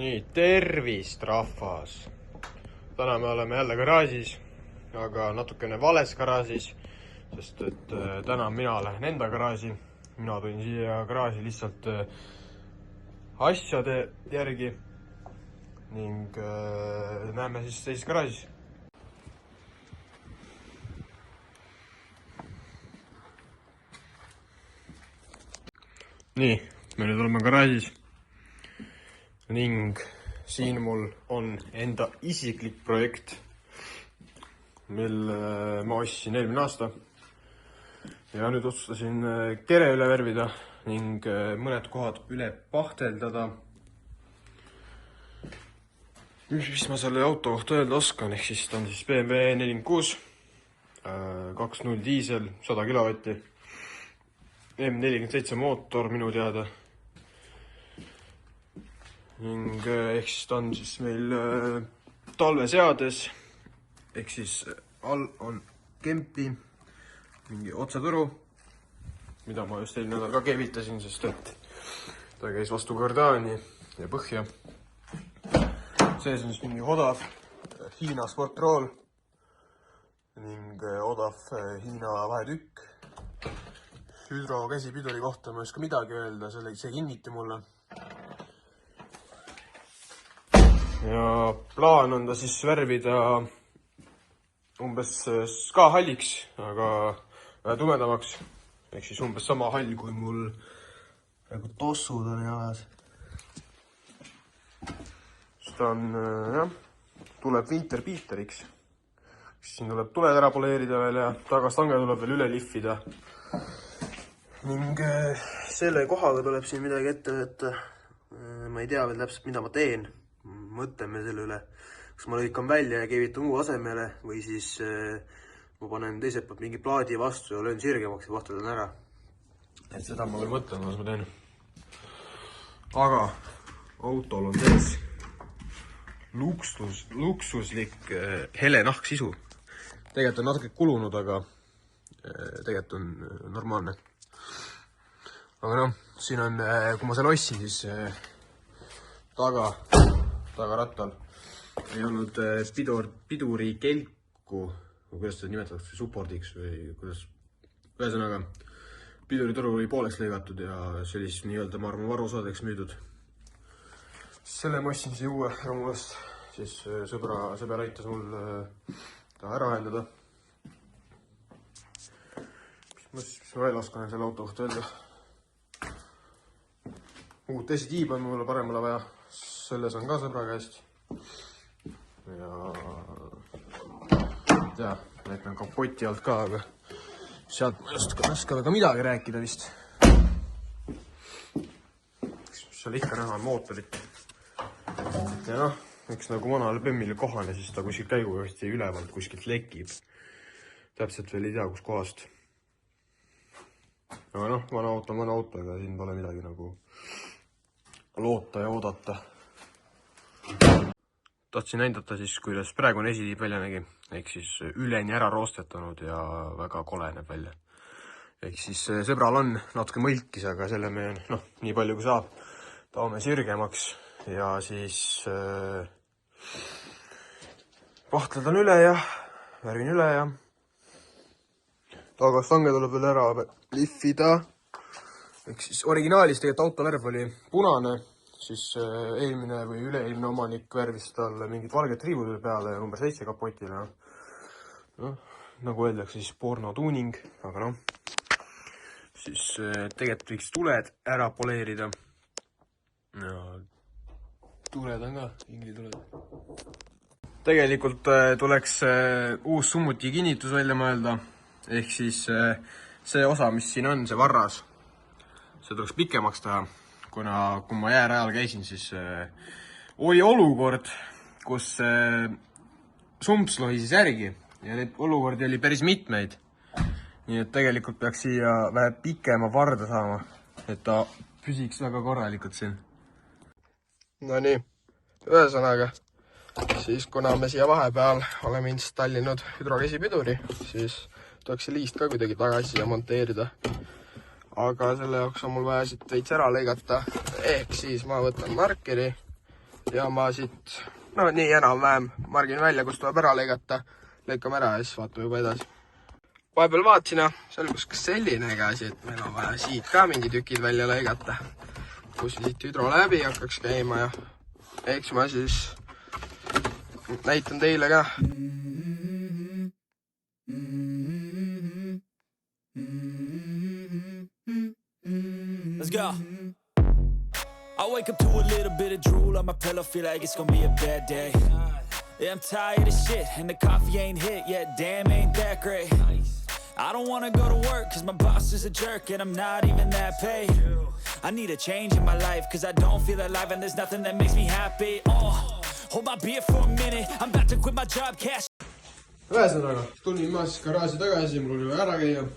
Nii, tervist, rahvas! Täna me oleme jälle garaažis, aga natukene vales garaažis, sest et täna mina lähen enda garaaži. Mina tulin siia garaaži lihtsalt asjade järgi ning näeme siis teises garaažis. Nii, me nüüd oleme garaažis ning siin mul on enda isiklik projekt, mille ma ostsin eelmine aasta ja nüüd otsustasin kere üle värvida ning mõned kohad üle pahteldada. Mis ma selle auto kohta öelda oskan, ehk siis ta on siis BMW 406 2.0 diisel, 100 kilovatti, M47 mootor minu teada. Ning ehk siis ta on siis meil talveseades, ehk siis all on kempi, mingi otsetõru, mida ma just eelmine nädal ka keevitasin, sest et ta käis vastu kardaani ja põhja. Sees on siis mingi odav Hiina sportrool ning odav Hiina vahetükk. Hüdro käsipiduri kohta ma ei oska midagi öelda, see kinniti mulle. Ja plaan on ta siis värvida umbes ka halliks, aga tumedamaks. Ehk siis umbes sama hall, kui mul praegu tossud on jalas. Ta on, jah, tuleb Winter Beateriks. Siin tuleb tuled ära poleerida veel ja tagastange tuleb veel üle lihvida. Ning selle kohaga tuleb siin midagi ette võtta. Ma ei tea veel täpselt, mida ma teen. Mõtleme selle üle, kas ma lõikan välja ja keevitan muu asemele või siis ma panen teiselt poolt mingi plaadi vastu ja löön sirgemaks ja vahteldan ära. Et seda ma veel mõtlen, kas ma teen. Aga autol on sees luksuslik hele nahksisu. Tegelikult on natuke kulunud, aga tegelikult on normaalne. Aga noh, siin on, kui ma selle ostsin, siis tagarattal ei olnud piduri kelku, kuidas seda nimetatakse, supportiks või kuidas. Ühesõnaga, piduritõru oli pooleks lõigatud ja see oli siis nii-öelda, ma arvan, varuosadeks müüdud. Selle ma ostsin siia uue romulast, siis sõber aitas mul ta ära ühendada. Mis ma veel oskan selle auto kohta öelda? Uut esitiib on mulle paremale vaja. Selles on ka sõbra käest. Ja näitan kapoti alt ka, aga sealt ma ei oska väga midagi rääkida vist. Seal ikka näha on mootorit. Ja noh, eks nagu vanale Bemmile kohane, siis ta kuskilt käigujosti ülevalt kuskilt lekib. Täpselt veel ei tea, kus kohast. Aga noh, vana auto, aga siin pole midagi nagu loota ja oodata. Tahtsin näidata siis, kuidas praegu on esitiib välja nägi. Ehk siis üleni ära roostetanud ja väga kole näeb välja. Ehk siis sõbral on natuke mõlkis, aga selle me, nii palju kui saab, taome sirgemaks ja siis vahtledan üle ja värvin üle ja tagastange tuleb veel ära lihvida. Ehk siis originaalis tegelikult auto värv oli punane, siis eelmine või üleeelmine omanik värvis talle mingid valged triibud peale ja number 7 kapotile. Nagu öeldakse, siis porno tuuning, aga noh, siis tegelikult võiks tuled ära poleerida. Ja tuled on ka, inglituled. Tegelikult tuleks uus summuti kinnitus välja mõelda, ehk siis see osa, mis siin on, see varras, see tuleks pikemaks teha, kuna kui ma jäärajal käisin, siis oli olukord, kus sumps lohises järgi ja neid olukordi oli päris mitmeid. Nii et tegelikult peaks siia vähe pikema varda saama, et ta püsiks väga korralikult siin. No nii, ühesõnaga, siis kuna me siia vahepeal oleme installinud hüdrokäsipiduri, siis tuleks see liist ka kuidagi tagasi siia monteerida. Aga selle jaoks on mul vaja siit veits ära lõigata, ehk siis ma võtan markeri ja ma siit, no nii enam-vähem margin välja, kus tuleb ära lõigata. Lõikame ära ja siis vaatame juba edasi. Vahepeal vaatasin ja selgus ka selline asi, et meil on vaja siit ka mingi tükid välja lõigata, kus siit hüdro läbi hakkaks käima ja eks ma siis näitan teile ka. Let's go. I wake up to a little bit of drool on my pillow, feel like it's gonna be a bad day. Yeah, I'm tired of shit, and the coffee ain't hit yet, damn, ain't that great. I don't wanna go to work, cause my boss is a jerk, and I'm not even that paid. I need a change in my life, cause I don't feel alive, and there's nothing that makes me happy. Oh, hold my beer for a minute, I'm about to quit my job, cash. Ühesõnaga, tulin ma siis garaaži tagasi, mul oli ära käia.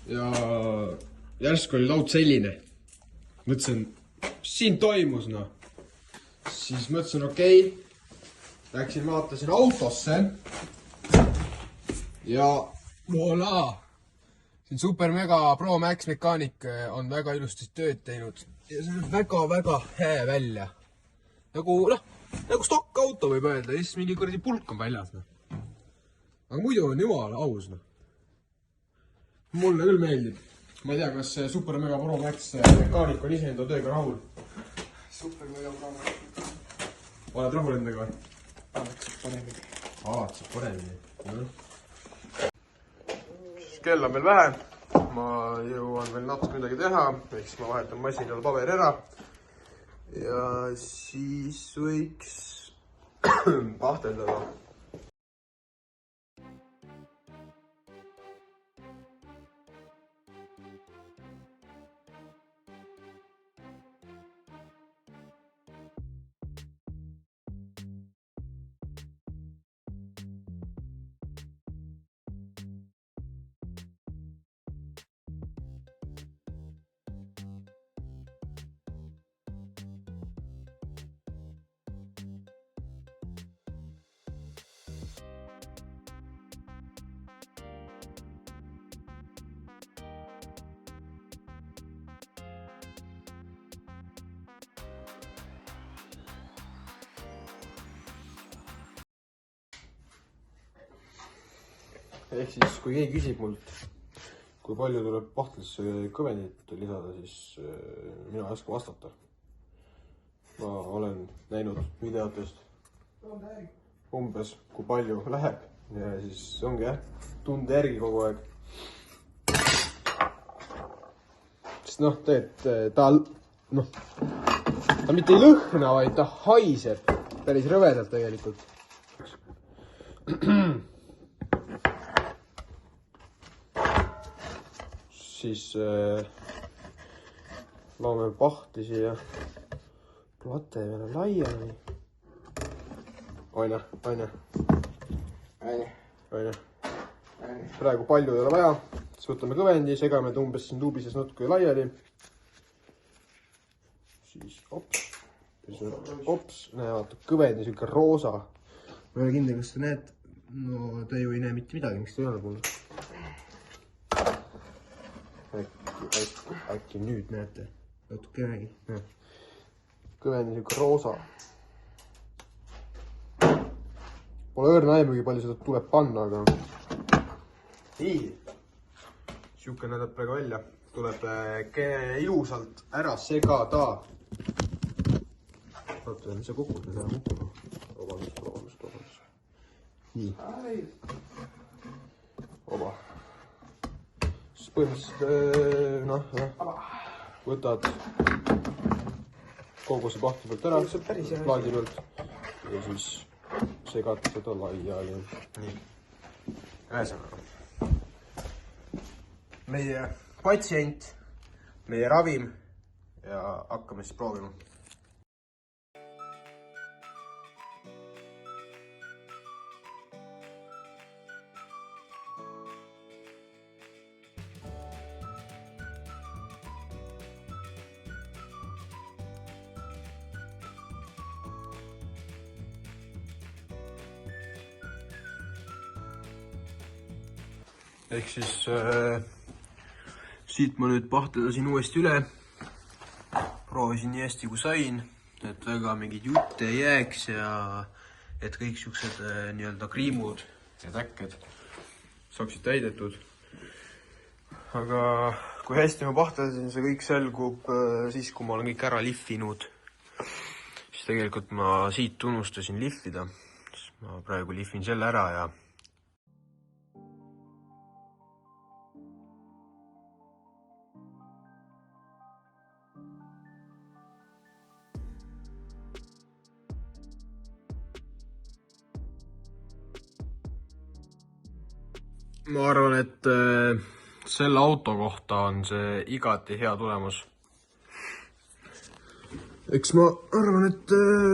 Ja järsku oli laud selline. Mõtlesin, mis siin toimus, no. Siis mõtlesin, okei. Läksin, vaatasin autosse. Ja voilà. Siin Super Mega Pro Max Mechanic on väga ilusti tööd teinud. Ja see on väga hea välja. Nagu stokk auto võib öelda. Ja siis mingi kuradi pulk on väljas, no. Aga muidu on jumala aus, no. Mulle küll meeldib. Ma ei tea, kas Super Mega Pro Max Mechanic on ise enda tööga rahul. Super Mega Pro Max. Oled rahul endaga või? Alati saab paremini. Kell on veel vähe. Ma jõuan veel natuke midagi teha. Eks ma vahetan masinal paberi ära. Ja siis võiks pahteldada. Ehk siis, kui keegi küsib mult, kui palju tuleb pahtlisse kõvendit lisada, siis mina ei oska vastata. Ma olen näinud videotest umbes, kui palju läheb. Ja siis ongi tunde järgi kogu aeg. Sest ta mitte ei lõhna, vaid ta haiseb päris rõvedalt tegelikult. Siis loome pahti siia plate peale laiali. Aine. Praegu palju ei ole vaja. Siis võtame kõvendi, segame umbes siin tuubises natuke laiali. Siis ops. Näe, vaata, kõvendi siuke roosa. Ma ei ole kindel, kas te näed. No te ju ei näe mitte midagi, miks te ei ole mulle. Äkki nüüd näete. Natuke näegi. Kõvendi siuke roosa. Pole õrna aimugi palju seda tuleb panna, aga nii. Siuke nädab praegu välja. Tuleb ilusalt ära segada. Vaata, mis see kukud ei saa kukkuda. Vabandust. Nii. Oba. Põhimõtteliselt, võtad kogu see pahti pealt ära, plaadi pealt ja siis segad seda laiali. Nii. Ühesõnaga. Meie patsient, meie ravim ja hakkame siis proovima. Ehk siis siit ma nüüd pahtedasin uuesti üle. Proovisin nii hästi kui sain. et väga mingid jutte ei jääks ja et kõik siuksed nii-öelda kriimud ja täkked saaksid täidetud. Aga kui hästi ma pahteldasin, see kõik selgub siis, kui ma olen kõik ära lihvinud. Siis tegelikult ma siit unustasin lihvida. Ma praegu lihvin selle ära ja ma arvan, et selle auto kohta on see igati hea tulemus. Eks ma arvan, et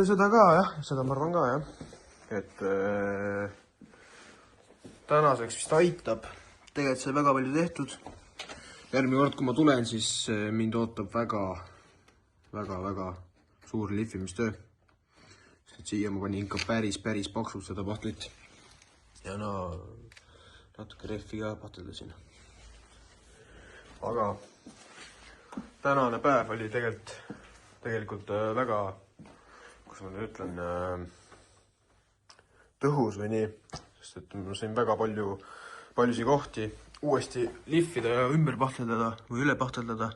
seda ka, jah. Seda ma arvan ka, jah. Et tänaseks vist aitab. Tegelikult sai väga palju tehtud. Järgmine kord, kui ma tulen, siis mind ootab väga suur lihvimistöö. Siia ma panin ikka päris paksult seda pahtlit. Ja natuke rehvi ka pahteldasin. Aga tänane päev oli tegelikult väga, kus ma nüüd ütlen, tõhus või nii, sest et ma sain väga paljusi kohti uuesti lihvida ja ümber pahteldada või üle pahteldada.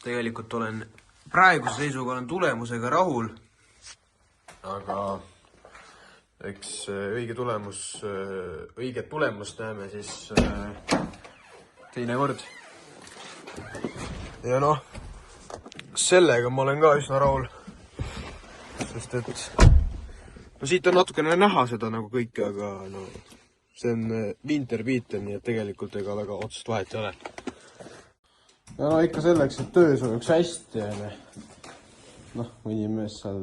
Tegelikult olen praeguse seisuga tulemusega rahul, aga eks õiget tulemust näeme siis teine kord. Ja sellega ma olen ka üsna rahul, sest et siit on natukene näha seda nagu kõike, aga see on Winter Beater, nii et tegelikult ega väga otsest vahet ei ole. Ja ikka selleks, et töö sujuks hästi, mõni mees seal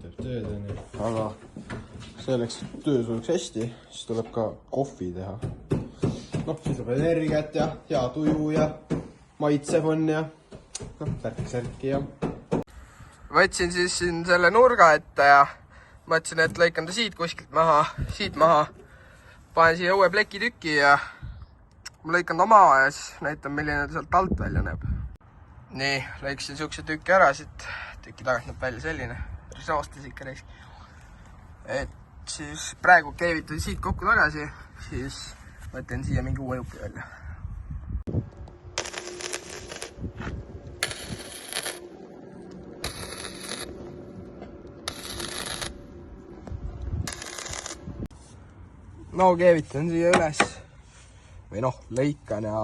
teeb tööd, aga selleks, et töö sujuks hästi, siis tuleb ka kohvi teha. Siis tuleb energiat ja hea tuju ja maitsev on ja särki ja. Võtsin siis siin selle nurga ette ja mõtlesin, et lõikan ta siit kuskilt maha, panen siia uue plekitüki ja ma lõikan ta maha ja siis näitan, milline ta sealt alt välja näeb. Nii, lõikasin siukse tükki ära, siit tüki tagant näeb välja selline. Päris raostas ikka reis. Et siis praegu keevitan siit kokku tagasi, siis võtan siia mingi uue jupi välja. Keevitan siia üles või lõikan ja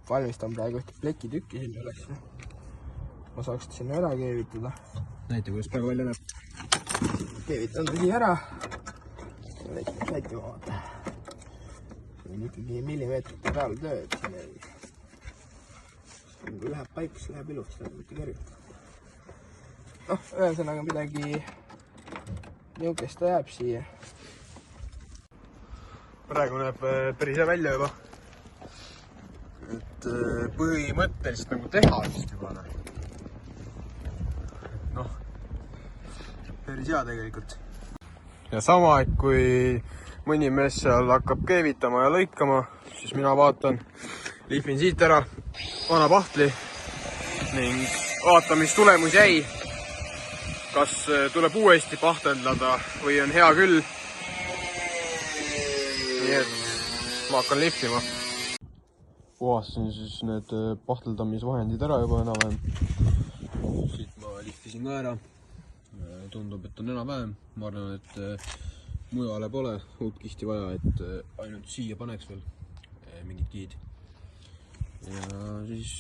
valmistan praegu ühte plekitükki sinna üles. Ma saaks sinna ära keevitada. Näite, kuidas praegu välja näeb. Keevitan ta siia ära. Näite ma vaata. See on ikkagi millimeetrite peal töö, et siin kui läheb paikus, läheb iluks, läheb mitte kergelt. Ühesõnaga midagi niukest ta jääb siia. Praegu näeb päris hea välja juba. Et põhimõtteliselt nagu teha vist juba. Päris hea tegelikult. Ja sama, et kui mõni mees seal hakkab keevitama ja lõikama, siis mina vaatan, lihvin siit ära, vana pahtli ning vaatan, mis tulemus jäi. Kas tuleb uuesti pahteldada või on hea küll. Nii et ma hakkan lihvima. Puhastasin siis need pahteldamisvahendid ära juba enam-vähem. Siit ma lihvisin ka ära. Tundub, et on enam-vähem. Ma arvan, et mujale pole huupkihti vaja, et ainult siia paneks veel mingid kihid. Ja siis,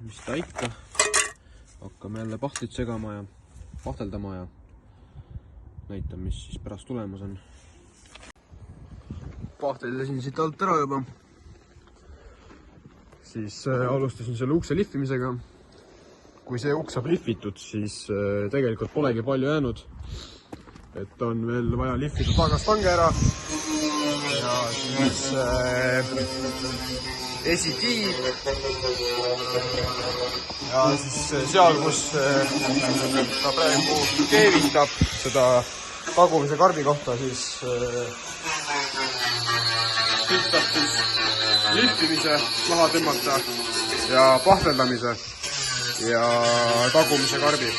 mis ta ikka, hakkame jälle pahtlit segama ja pahteldama ja näitan, mis siis pärast tulemus on. Pahteldasin siit alt ära juba. Siis alustasin selle ukse lihvimisega. Kui see uks saab lihvitud, siis tegelikult polegi palju jäänud. Et on veel vaja lihvida tagastange ära. Ja siis esitiib. Ja siis seal, kus ta praegu keevitab seda tagumise karbi kohta, siis saab siis lihvimise maha tõmmata ja pahteldamise ja tagumise karbi.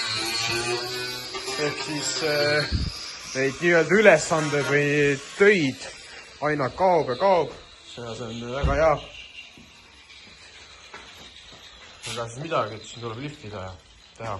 ehk siis neid nii-öelda ülesanded või töid aina kaob ja kaob. See on väga hea. Ega siis midagi, et siin tuleb liftida ja teha.